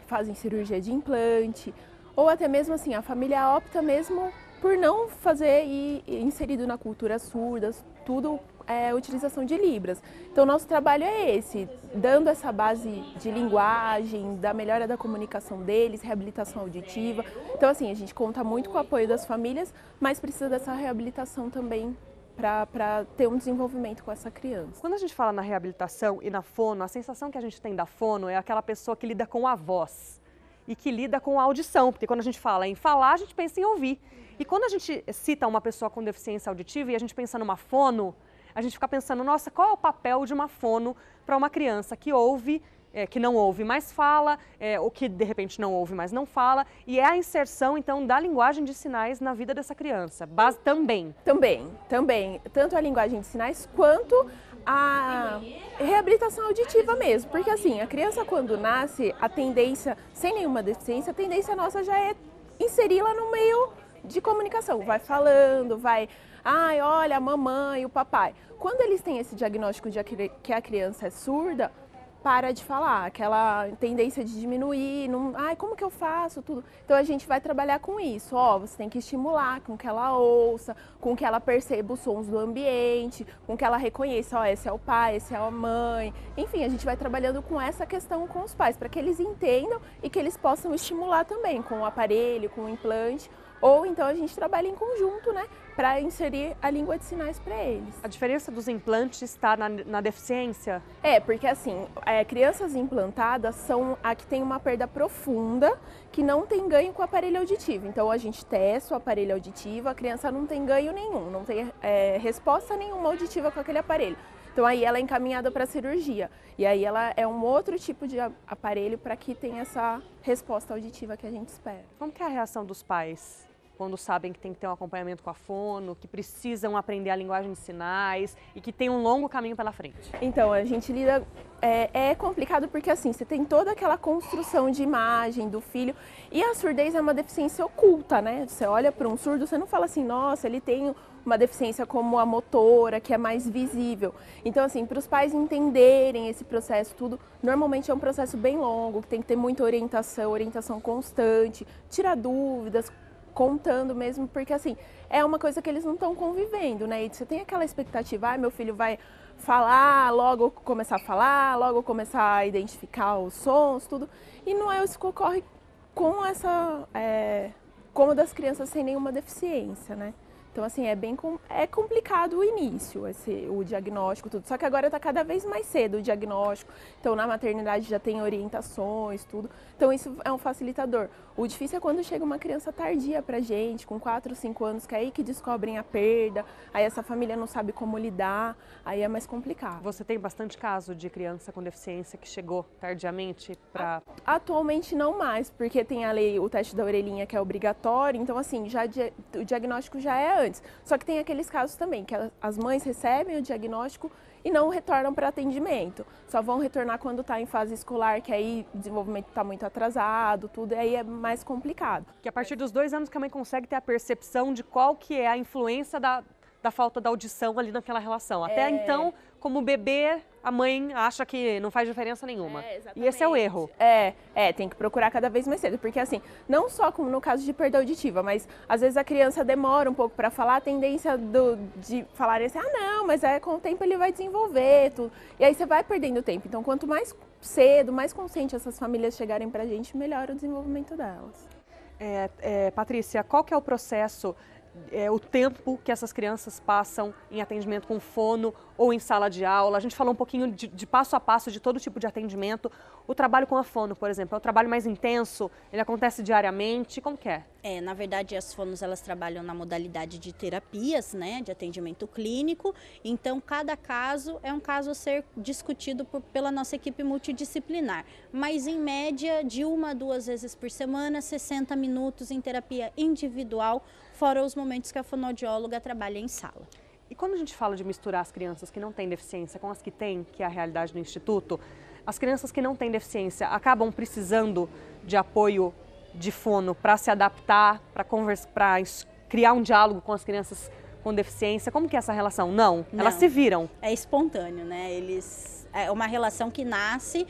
fazem cirurgia de implante, ou até mesmo assim, a família opta mesmo por não fazer e inserido na cultura surda, tudo é utilização de Libras. Então, nosso trabalho é esse, dando essa base de linguagem, da melhora da comunicação deles, reabilitação auditiva. Então, assim, a gente conta muito com o apoio das famílias, mas precisa dessa reabilitação também para ter um desenvolvimento com essa criança. Quando a gente fala na reabilitação e na fono, a sensação que a gente tem da fono é aquela pessoa que lida com a voz e que lida com a audição, porque quando a gente fala em falar, a gente pensa em ouvir. E quando a gente cita uma pessoa com deficiência auditiva e a gente pensa numa fono, a gente fica pensando, nossa, qual é o papel de uma fono para uma criança que ouve, que não ouve, mas fala, ou que de repente não ouve, mas não fala, e é a inserção, então, da linguagem de sinais na vida dessa criança, também. Também. Tanto a linguagem de sinais quanto a reabilitação auditiva mesmo, porque assim, a criança quando nasce, a tendência, sem nenhuma deficiência, a tendência nossa já é inseri-la no meio de comunicação, vai falando, vai, ai, olha, a mamãe, o papai. Quando eles têm esse diagnóstico de que a criança é surda, para de falar, aquela tendência de diminuir, não, ai, como que eu faço, tudo. Então a gente vai trabalhar com isso, você tem que estimular com que ela ouça, com que ela perceba os sons do ambiente, com que ela reconheça, esse é o pai, esse é a mãe. Enfim, a gente vai trabalhando com essa questão com os pais, para que eles entendam e que eles possam estimular também com o aparelho, com o implante. Ou então a gente trabalha em conjunto, né, para inserir a língua de sinais para eles. A diferença dos implantes está na deficiência? Porque assim, crianças implantadas são a que tem uma perda profunda, que não tem ganho com o aparelho auditivo. Então a gente testa o aparelho auditivo, a criança não tem ganho nenhum, não tem resposta nenhuma auditiva com aquele aparelho. Então aí ela é encaminhada para a cirurgia. E aí ela é um outro tipo de aparelho para que tenha essa resposta auditiva que a gente espera. Como que é a reação dos pais quando sabem que tem que ter um acompanhamento com a fono, que precisam aprender a linguagem de sinais e que tem um longo caminho pela frente? Então, a gente lida... É complicado porque assim, você tem toda aquela construção de imagem do filho e a surdez é uma deficiência oculta, né? Você olha para um surdo, você não fala assim, nossa, ele tem uma deficiência como a motora, que é mais visível. Então, assim, para os pais entenderem esse processo tudo, normalmente é um processo bem longo, que tem que ter muita orientação constante, tirar dúvidas, contando mesmo, porque assim, é uma coisa que eles não estão convivendo, né? E você tem aquela expectativa, meu filho vai falar, logo começar a falar, logo começar a identificar os sons, tudo. E não é isso que ocorre com como das crianças sem nenhuma deficiência, né? Então, assim, é complicado o início, o diagnóstico, tudo. Só que agora está cada vez mais cedo o diagnóstico. Então, na maternidade já tem orientações, tudo. Então, isso é um facilitador. O difícil é quando chega uma criança tardia pra gente, com 4, 5 anos, que é aí que descobrem a perda, aí essa família não sabe como lidar, aí é mais complicado. Você tem bastante caso de criança com deficiência que chegou tardiamente para... Atualmente não mais, porque tem a lei, o teste da orelhinha que é obrigatório, então assim, o diagnóstico já é antes. Só que tem aqueles casos também, que as mães recebem o diagnóstico e não retornam para atendimento. Só vão retornar quando está em fase escolar, que aí o desenvolvimento está muito atrasado, tudo, e aí é mais complicado. Que a partir dos 2 anos que a mãe consegue ter a percepção de qual que é a influência da falta da audição ali naquela relação. Até então, como bebê, a mãe acha que não faz diferença nenhuma. E esse é o erro. Tem que procurar cada vez mais cedo, porque assim, não só como no caso de perda auditiva, mas às vezes a criança demora um pouco para falar, a tendência de falarem assim, não, mas com o tempo ele vai desenvolver, tudo. E aí você vai perdendo tempo. Então, quanto mais cedo, mais consciente essas famílias chegarem pra gente, melhor o desenvolvimento delas. Patrícia, qual que é o processo, o tempo que essas crianças passam em atendimento com fono ou em sala de aula? A gente falou um pouquinho de passo a passo de todo tipo de atendimento. O trabalho com a fono, por exemplo, é um trabalho mais intenso? Ele acontece diariamente? Como que é? Na verdade, as fonos elas trabalham na modalidade de terapias, né, de atendimento clínico. Então, cada caso é um caso a ser discutido pela nossa equipe multidisciplinar. Mas, em média, de 1 a 2 vezes por semana, 60 minutos em terapia individual, fora os momentos que a fonoaudióloga trabalha em sala. E quando a gente fala de misturar as crianças que não têm deficiência com as que têm, que é a realidade do Instituto, as crianças que não têm deficiência acabam precisando de apoio de fono para se adaptar, para criar um diálogo com as crianças com deficiência? Como que é essa relação? Não, elas se viram. É espontâneo, né? É uma relação que nasce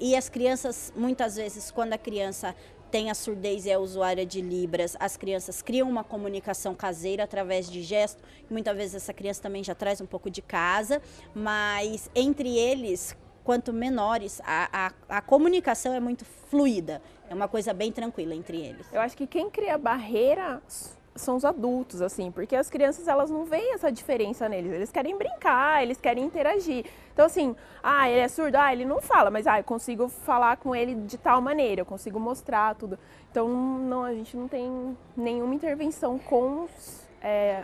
e as crianças, muitas vezes, quando a criança tem a surdez e é usuária de Libras, as crianças criam uma comunicação caseira através de gesto. Muitas vezes essa criança também já traz um pouco de casa, mas entre eles, quanto menores, a comunicação é muito fluida. É uma coisa bem tranquila entre eles. Eu acho que quem cria barreira são os adultos, assim, porque as crianças, elas não veem essa diferença neles. Eles querem brincar, eles querem interagir. Então, assim, ele é surdo, ele não fala, mas eu consigo falar com ele de tal maneira, eu consigo mostrar tudo. Então, não, a gente não tem nenhuma intervenção com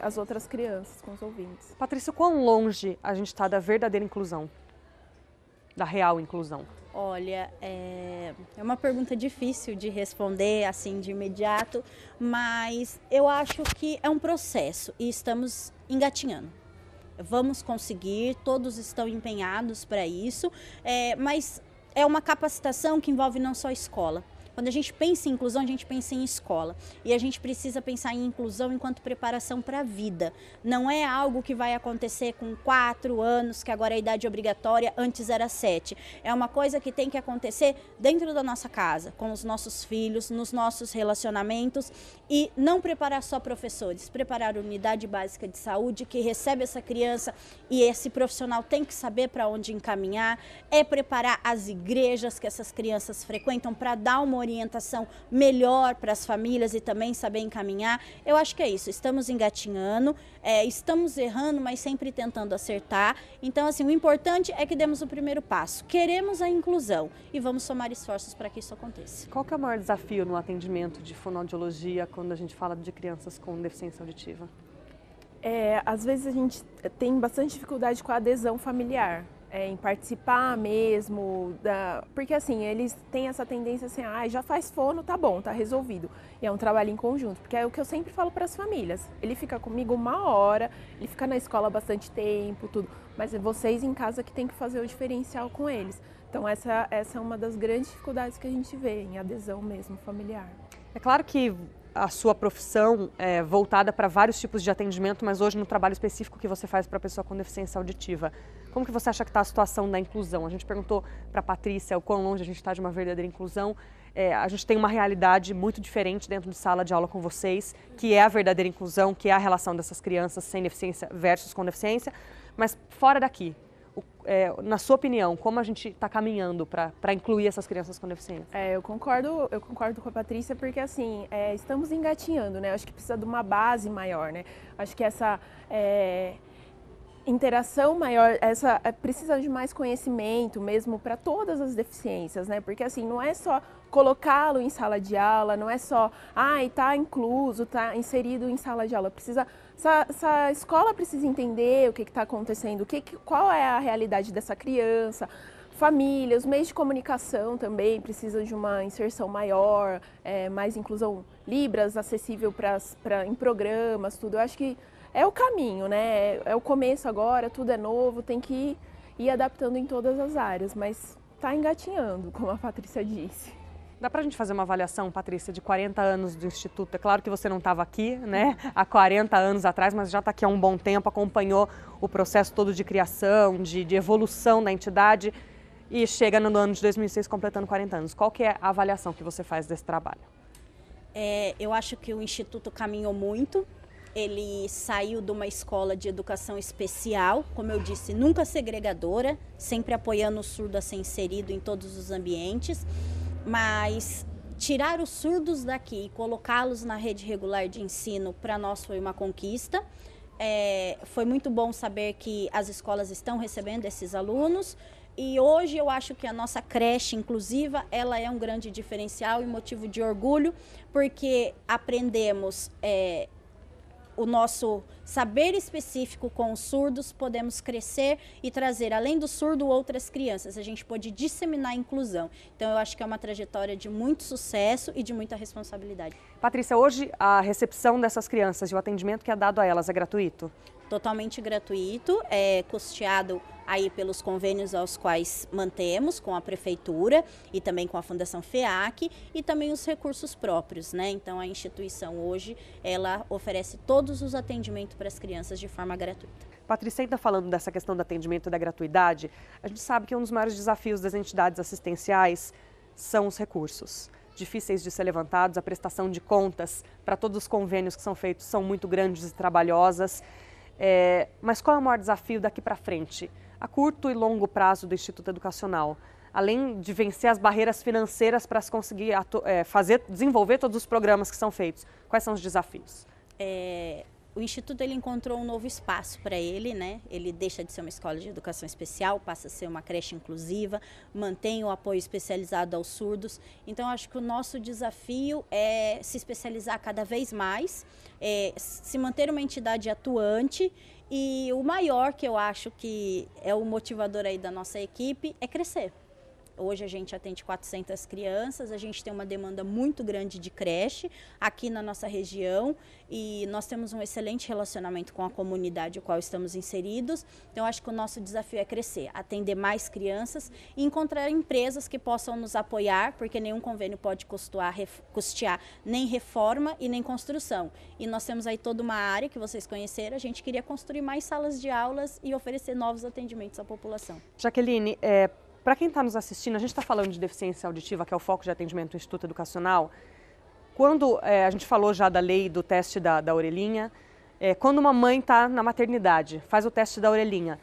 as outras crianças, com os ouvintes. Patrícia, quão longe a gente está da verdadeira inclusão? Da real inclusão? Olha, é uma pergunta difícil de responder assim de imediato, mas eu acho que é um processo e estamos engatinhando. Vamos conseguir, todos estão empenhados para isso, mas é uma capacitação que envolve não só a escola. Quando a gente pensa em inclusão, a gente pensa em escola. E a gente precisa pensar em inclusão enquanto preparação para a vida. Não é algo que vai acontecer com 4 anos, que agora é a idade obrigatória, antes era 7. É uma coisa que tem que acontecer dentro da nossa casa, com os nossos filhos, nos nossos relacionamentos. E não preparar só professores, preparar a unidade básica de saúde que recebe essa criança e esse profissional tem que saber para onde encaminhar. É preparar as igrejas que essas crianças frequentam para dar uma orientação melhor para as famílias e também saber encaminhar. Eu acho que é isso, estamos engatinhando, estamos errando, mas sempre tentando acertar. Então, assim, o importante é que demos o primeiro passo. Queremos a inclusão e vamos somar esforços para que isso aconteça. Qual que é o maior desafio no atendimento de fonoaudiologia quando a gente fala de crianças com deficiência auditiva? Às vezes a gente tem bastante dificuldade com a adesão familiar. Em participar mesmo, porque assim, eles têm essa tendência assim, já faz fono, tá bom, tá resolvido. E é um trabalho em conjunto, porque é o que eu sempre falo para as famílias. Ele fica comigo 1 hora, ele fica na escola bastante tempo, tudo, mas é vocês em casa que tem que fazer o diferencial com eles. Então essa é uma das grandes dificuldades que a gente vê em adesão mesmo familiar. É claro que a sua profissão é voltada para vários tipos de atendimento, mas hoje no trabalho específico que você faz para a pessoa com deficiência auditiva. Como que você acha que está a situação da inclusão? A gente perguntou para a Patrícia o quão longe a gente está de uma verdadeira inclusão. A gente tem uma realidade muito diferente dentro de sala de aula com vocês, que é a verdadeira inclusão, que é a relação dessas crianças sem deficiência versus com deficiência. Mas fora daqui, na sua opinião, como a gente está caminhando para incluir essas crianças com deficiência? Eu concordo com a Patrícia, porque assim, estamos engatinhando, né? Acho que precisa de uma base maior, né? Acho que essa interação maior, precisa de mais conhecimento mesmo para todas as deficiências, né? Porque assim, não é só colocá-lo em sala de aula, não é só, está incluso, está inserido em sala de aula. Essa escola precisa entender o que está acontecendo, qual é a realidade dessa criança. Família, os meios de comunicação também precisam de uma inserção maior, mais inclusão, Libras acessível em programas, tudo. Eu acho que é o caminho, né? É o começo agora, tudo é novo, tem que ir adaptando em todas as áreas, mas está engatinhando, como a Patrícia disse. Dá para a gente fazer uma avaliação, Patrícia, de 40 anos do Instituto? É claro que você não estava aqui, né, há 40 anos atrás, mas já está aqui há um bom tempo, acompanhou o processo todo de criação, de evolução da entidade e chega no ano de 2006 completando 40 anos. Qual que é a avaliação que você faz desse trabalho? Eu acho que o Instituto caminhou muito. Ele saiu de uma escola de educação especial, como eu disse, nunca segregadora, sempre apoiando o surdo a ser inserido em todos os ambientes, mas tirar os surdos daqui e colocá-los na rede regular de ensino, para nós foi uma conquista. Foi muito bom saber que as escolas estão recebendo esses alunos. E hoje eu acho que a nossa creche inclusiva, ela é um grande diferencial e motivo de orgulho, porque aprendemos o nosso saber específico com os surdos, podemos crescer e trazer, além do surdo, outras crianças. A gente pode disseminar a inclusão. Então, eu acho que é uma trajetória de muito sucesso e de muita responsabilidade. Patrícia, hoje a recepção dessas crianças e o atendimento que é dado a elas é gratuito? Totalmente gratuito, é custeado aí pelos convênios aos quais mantemos com a Prefeitura e também com a Fundação FEAC e também os recursos próprios, né? Então a instituição hoje, ela oferece todos os atendimentos para as crianças de forma gratuita. Patrícia, ainda falando dessa questão do atendimento e da gratuidade, a gente sabe que um dos maiores desafios das entidades assistenciais são os recursos. Difíceis de ser levantados, a prestação de contas para todos os convênios que são feitos são muito grandes e trabalhosas. Mas qual é o maior desafio daqui para frente, a curto e longo prazo do Instituto Educacional? Além de vencer as barreiras financeiras para se conseguir desenvolver todos os programas que são feitos, quais são os desafios? O Instituto ele encontrou um novo espaço para ele, né? Ele deixa de ser uma escola de educação especial, passa a ser uma creche inclusiva, mantém o apoio especializado aos surdos. Então, acho que o nosso desafio é se especializar cada vez mais, se manter uma entidade atuante e o maior que eu acho que é o motivador aí da nossa equipe é crescer. Hoje a gente atende 400 crianças, a gente tem uma demanda muito grande de creche aqui na nossa região e nós temos um excelente relacionamento com a comunidade no qual estamos inseridos. Então, acho que o nosso desafio é crescer, atender mais crianças e encontrar empresas que possam nos apoiar, porque nenhum convênio pode custear nem reforma e nem construção. E nós temos aí toda uma área que vocês conheceram, a gente queria construir mais salas de aulas e oferecer novos atendimentos à população. Jaqueline, para quem está nos assistindo, a gente está falando de deficiência auditiva, que é o foco de atendimento do Instituto Educacional. Quando a gente falou já da lei do teste da orelhinha, quando uma mãe está na maternidade, faz o teste da orelhinha,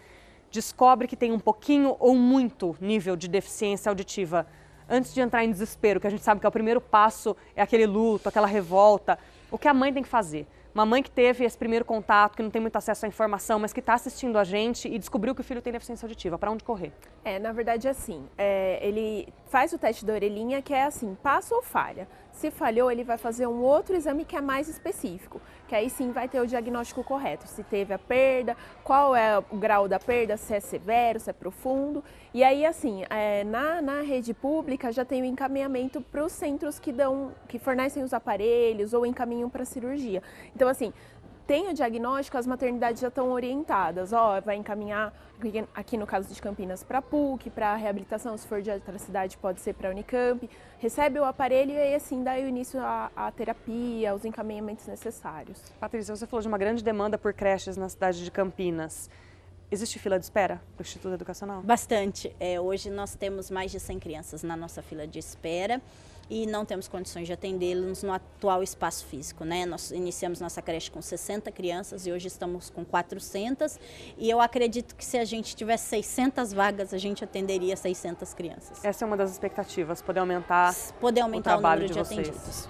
descobre que tem um pouquinho ou muito nível de deficiência auditiva, antes de entrar em desespero, que a gente sabe que é o primeiro passo, é aquele luto, aquela revolta, o que a mãe tem que fazer? Uma mãe que teve esse primeiro contato, que não tem muito acesso à informação, mas que está assistindo a gente e descobriu que o filho tem deficiência auditiva, para onde correr? Na verdade, assim, ele faz o teste da orelhinha, que é assim, passa ou falha. Se falhou, ele vai fazer um outro exame que é mais específico, que aí sim vai ter o diagnóstico correto, se teve a perda, qual é o grau da perda, se é severo, se é profundo. E aí, assim, na rede pública já tem o encaminhamento para os centros que fornecem os aparelhos ou encaminham para cirurgia. Então, assim, tem o diagnóstico, as maternidades já estão orientadas, vai encaminhar, aqui no caso de Campinas, para a PUC, para a reabilitação, se for de outra cidade pode ser para a Unicamp, recebe o aparelho e aí assim dá o início à terapia, aos encaminhamentos necessários. Patrícia, você falou de uma grande demanda por creches na cidade de Campinas. Existe fila de espera para o Instituto Educacional? Bastante. Hoje nós temos mais de 100 crianças na nossa fila de espera e não temos condições de atendê-los no atual espaço físico, né? Nós iniciamos nossa creche com 60 crianças e hoje estamos com 400, e eu acredito que se a gente tivesse 600 vagas, a gente atenderia 600 crianças. Essa é uma das expectativas, poder aumentar o trabalho número de vocês. atendidos.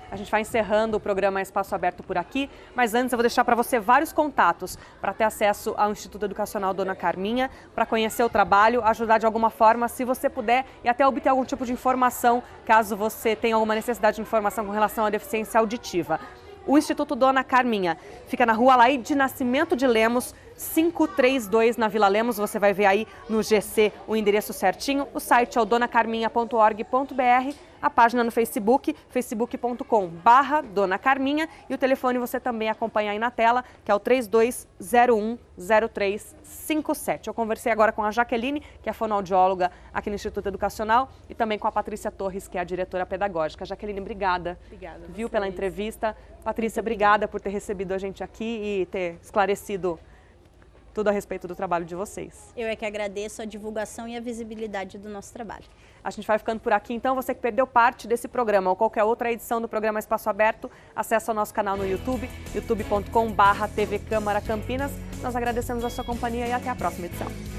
A gente vai encerrando o programa Espaço Aberto por aqui, mas antes eu vou deixar para você vários contatos para ter acesso ao Instituto Educacional Dona Carminha, para conhecer o trabalho, ajudar de alguma forma, se você puder, e até obter algum tipo de informação, caso você tenha alguma necessidade de informação com relação à deficiência auditiva. O Instituto Dona Carminha fica na Rua Alaí de Nascimento de Lemos, 532 na Vila Lemos. Você vai ver aí no GC o endereço certinho. O site é o donacarminha.org.br, a página no Facebook, facebook.com/Dona Carminha, e o telefone você também acompanha aí na tela, que é o 32010357. Eu conversei agora com a Jaqueline, que é fonoaudióloga aqui no Instituto Educacional, e também com a Patrícia Torres, que é a diretora pedagógica. Jaqueline, obrigada. Obrigada. Viu, pela entrevista. Patrícia, obrigada por ter recebido a gente aqui e ter esclarecido tudo a respeito do trabalho de vocês. Eu é que agradeço a divulgação e a visibilidade do nosso trabalho. A gente vai ficando por aqui, então. Você que perdeu parte desse programa ou qualquer outra edição do programa Espaço Aberto, acesse o nosso canal no YouTube, youtube.com/TV Câmara Campinas. Nós agradecemos a sua companhia e até a próxima edição.